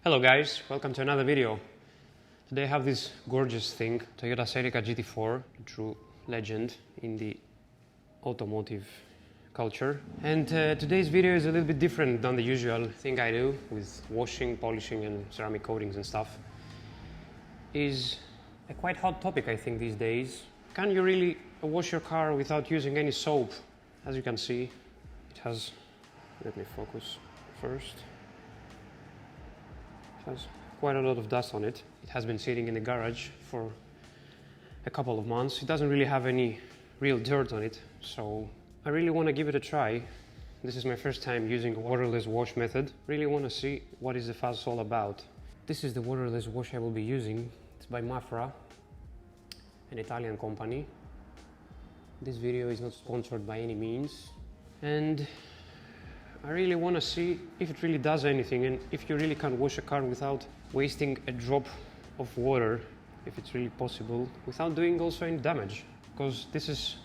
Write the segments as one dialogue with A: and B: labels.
A: Hello guys, welcome to another video. Today I have this gorgeous thing, Toyota Celica GT-Four, a true legend in the automotive culture. And today's video is a little bit different than the usual thing I do with washing, polishing and ceramic coatings and stuff. Is a quite hot topic I think these days. Can you really wash your car without using any soap? As you can see, it has, let me focus first. It has quite a lot of dust on it. It has been sitting in the garage for a couple of months. It doesn't really have any real dirt on it, so I really want to give it a try. This is my first time using a waterless wash method. Really want to see what is the fuss all about. This is the waterless wash I will be using. It's by Referral, an Italian company. This video is not sponsored by any means, and I really want to see if it really does anything and if you really can wash a car without wasting a drop of water, if it's really possible, without doing also any damage. Because this is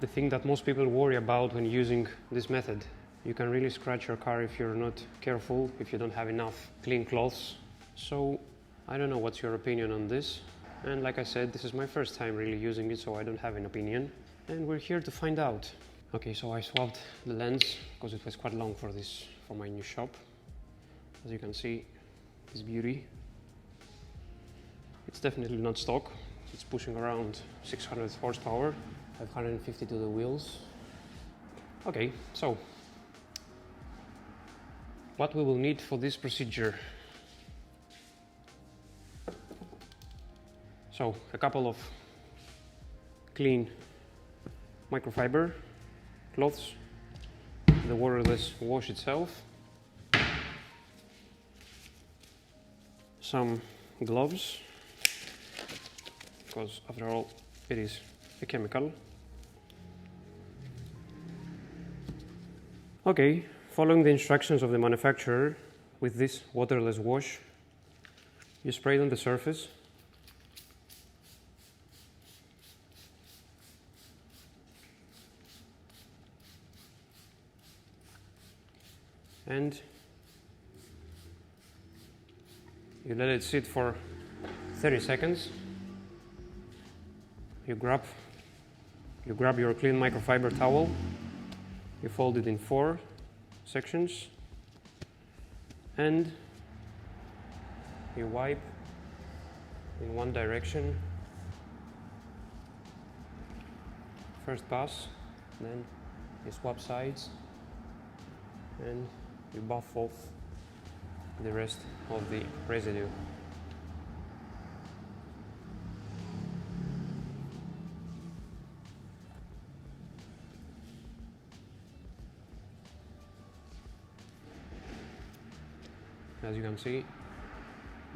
A: the thing that most people worry about when using this method. You can really scratch your car if you're not careful, if you don't have enough clean cloths. So I don't know what's your opinion on this. And like I said, this is my first time really using it, so I don't have an opinion. And we're here to find out. Okay, so I swapped the lens because it was quite long for my new shop. As you can see, this beauty. It's definitely not stock. It's pushing around 600 horsepower, 550 to the wheels. Okay, so what we will need for this procedure. So a couple of clean microfiber cloths, the waterless wash itself, some gloves, because after all it is a chemical. Okay, following the instructions of the manufacturer, with this waterless wash, you spray it on the surface. And you let it sit for 30 seconds. You grab your clean microfiber towel, you fold it in 4 sections, and you wipe in one direction. First pass, then you swap sides, and you buff off the rest of the residue. As you can see,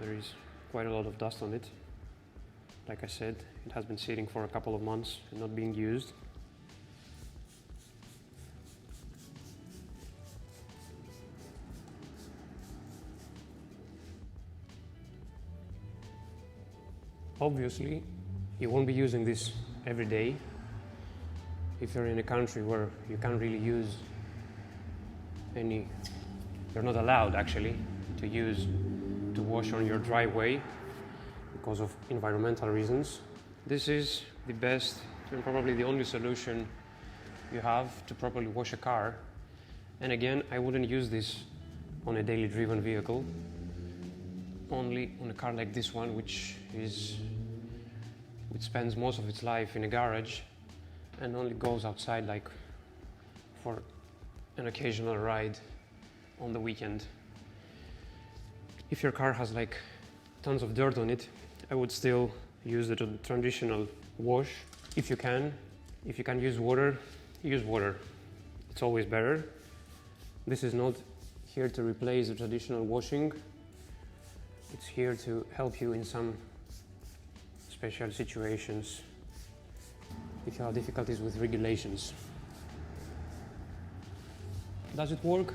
A: there is quite a lot of dust on it. Like I said, it has been sitting for a couple of months and not being used. Obviously, you won't be using this every day. If you're in a country where you can't really use you're not allowed actually to wash on your driveway because of environmental reasons. This is the best and probably the only solution you have to properly wash a car. And again, I wouldn't use this on a daily driven vehicle. Only on a car like this one, which spends most of its life in a garage and only goes outside like for an occasional ride on the weekend. If your car has like tons of dirt on it, I would still use the traditional wash. If you can use water, use water. It's always better. This is not here to replace the traditional washing. It's here to help you in some special situations if you have difficulties with regulations. Does it work?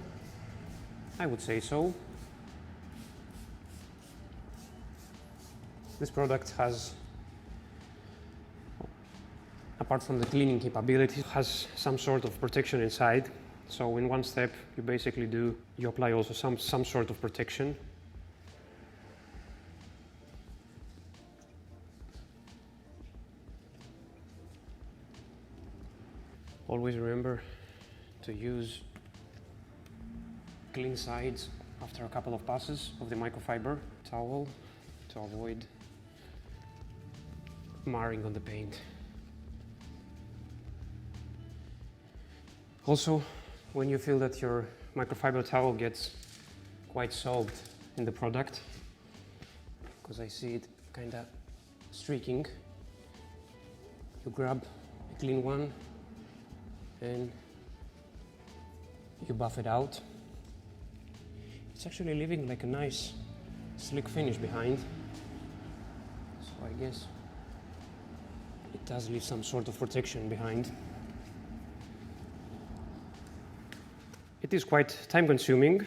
A: I would say so. This product has, apart from the cleaning capability, has some sort of protection inside. So in one step, you basically apply also some sort of protection. Always remember to use clean sides after a couple of passes of the microfiber towel to avoid marring on the paint. Also, when you feel that your microfiber towel gets quite soaked in the product, because I see it kind of streaking, you grab a clean one and you buff it out. It's actually leaving like a nice slick finish behind, so I guess it does leave some sort of protection behind. It is quite time consuming.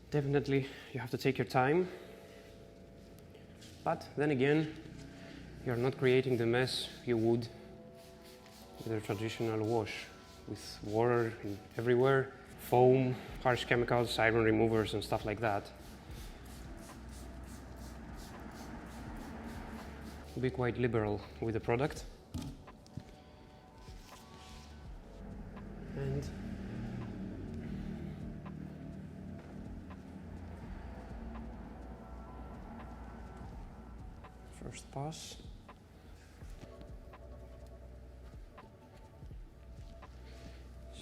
A: Definitely you have to take your time, but then again, you're not creating the mess you would with a traditional wash, with water everywhere, foam, harsh chemicals, iron removers and stuff like that. Be quite liberal with the product. And first pass.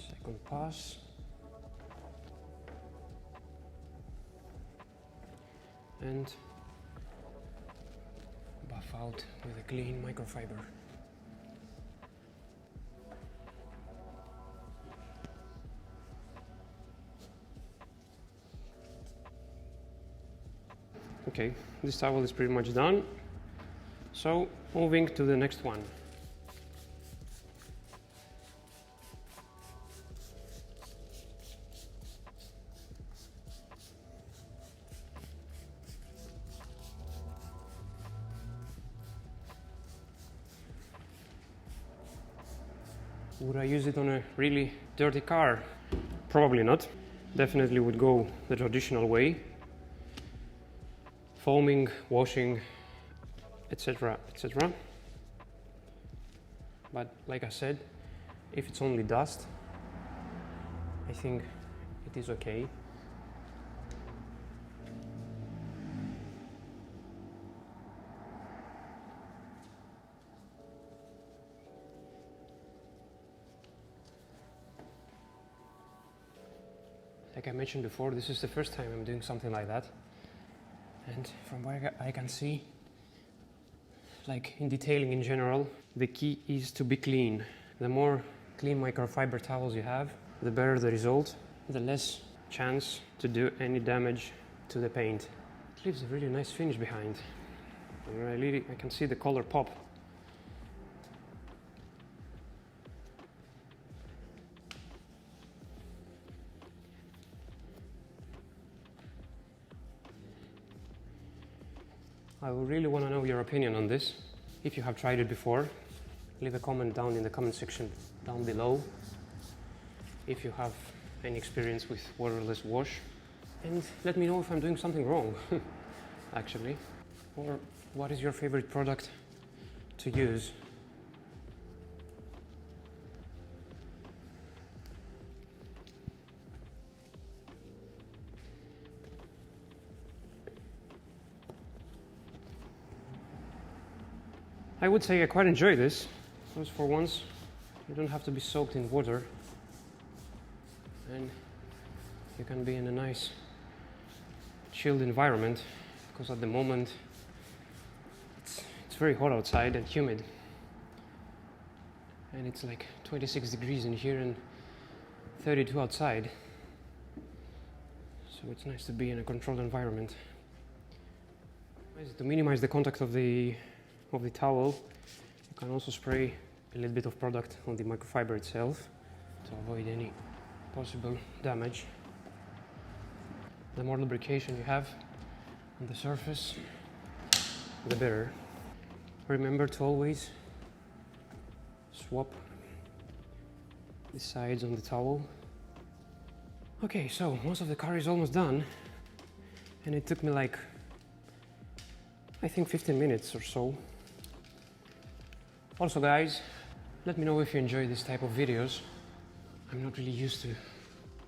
A: Second pass. And buff out with a clean microfiber. Okay, this towel is pretty much done. So, moving to the next one. Would I use it on a really dirty car? Probably not. Definitely would go the traditional way. Foaming, washing, etc, etc. But like I said, if it's only dust, I think it is okay. Like I mentioned before, this is the first time I'm doing something like that. And from what I can see, like in detailing in general, the key is to be clean. The more clean microfiber towels you have, the better the result, the less chance to do any damage to the paint. It leaves a really nice finish behind. And I can see the color pop. I would really want to know your opinion on this. If you have tried it before, leave a comment down in the comment section down below. If you have any experience with waterless wash, and let me know if I'm doing something wrong, actually. Or what is your favorite product to use? I would say I quite enjoy this, because for once you don't have to be soaked in water and you can be in a nice chilled environment, because at the moment it's very hot outside and humid, and it's like 26 degrees in here and 32 outside, so it's nice to be in a controlled environment. To minimize the contact of the towel, you can also spray a little bit of product on the microfiber itself to avoid any possible damage. The more lubrication you have on the surface, the better. Remember to always swap the sides on the towel. Okay, so most of the car is almost done, and it took me like, I think 15 minutes or so. Also guys, let me know if you enjoy this type of videos. I'm not really used to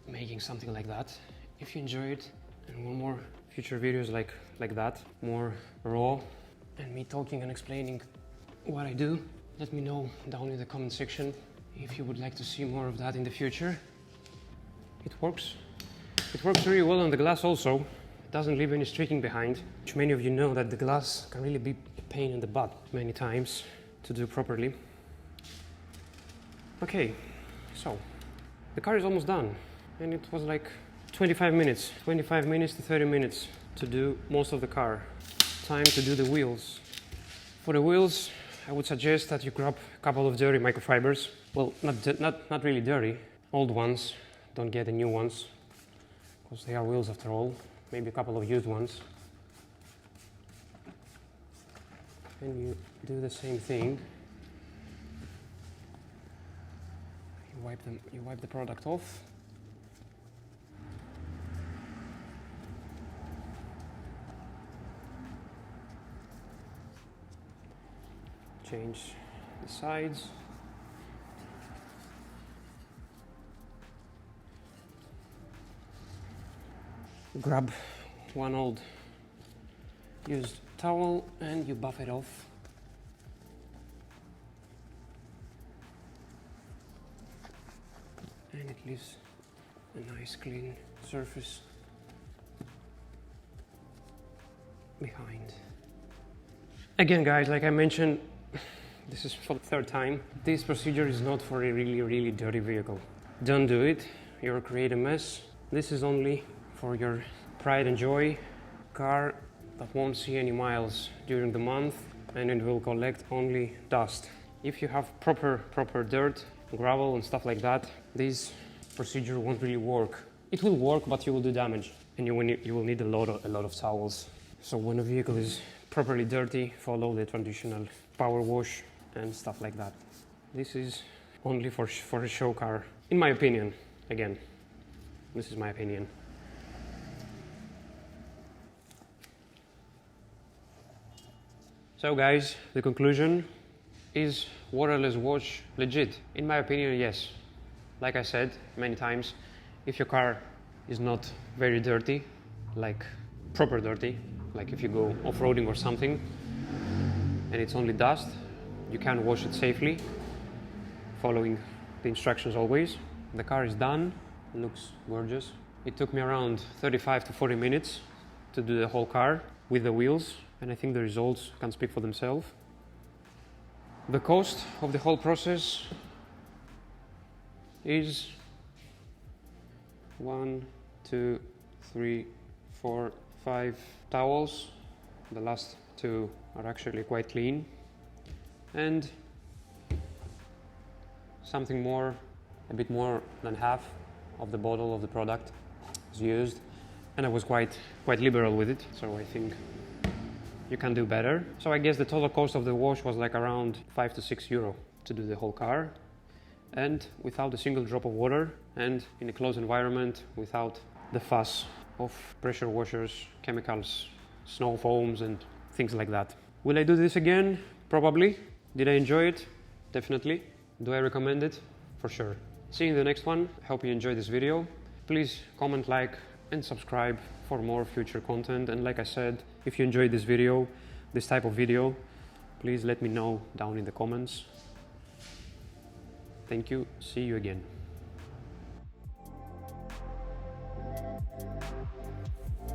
A: making something like that. If you enjoy it and want more future videos like that, more raw and me talking and explaining what I do, let me know down in the comment section if you would like to see more of that in the future. It works really well on the glass also. It doesn't leave any streaking behind, which many of you know that the glass can really be a pain in the butt many times to do properly. Okay, so the car is almost done, and it was like 25 minutes to 30 minutes to do most of the car. Time to do the wheels. For the wheels, I would suggest that you grab a couple of dirty microfibers. Well, not really dirty, old ones. Don't get the new ones, because they are wheels after all. Maybe a couple of used ones. And you do the same thing. You wipe the product off. Change the sides. Grab one old used towel and you buff it off. And it leaves a nice clean surface behind. Again guys, like I mentioned, this is for the third time. This procedure is not for a really dirty vehicle. Don't do it, you'll create a mess. This is only for your pride and joy car that won't see any miles during the month, and it will collect only dust. If you have proper dirt, gravel and stuff like that, this procedure won't really work. It will work, but you will do damage, and you will need a lot of towels. So when a vehicle is properly dirty, follow the traditional power wash and stuff like that. This is only for a show car, in my opinion. Again, this is my opinion. So guys, the conclusion is Waterless Wash legit? In my opinion, yes. Like I said many times, if your car is not very dirty, like proper dirty, like if you go off-roading or something, and it's only dust, you can wash it safely, following the instructions always. The car is done, looks gorgeous. It took me around 35 to 40 minutes to do the whole car with the wheels, and I think the results can speak for themselves. The cost of the whole process is 1, 2, 3, 4, 5 towels. The last 2 are actually quite clean, and something more, a bit more than half of the bottle of the product is used, and I was quite liberal with it, so I think you can do better. So I guess the total cost of the wash was like around 5 to 6 euro to do the whole car, and without a single drop of water, and in a closed environment, without the fuss of pressure washers, chemicals, snow foams and things like that. Will I do this again? Probably. Did I enjoy it? Definitely. Do I recommend it? For sure. See you in the next one. I hope you enjoyed this video. Please comment, like and subscribe for more future content. And like I said, if you enjoyed this video, this type of video, please let me know down in the comments. Thank you. See you again.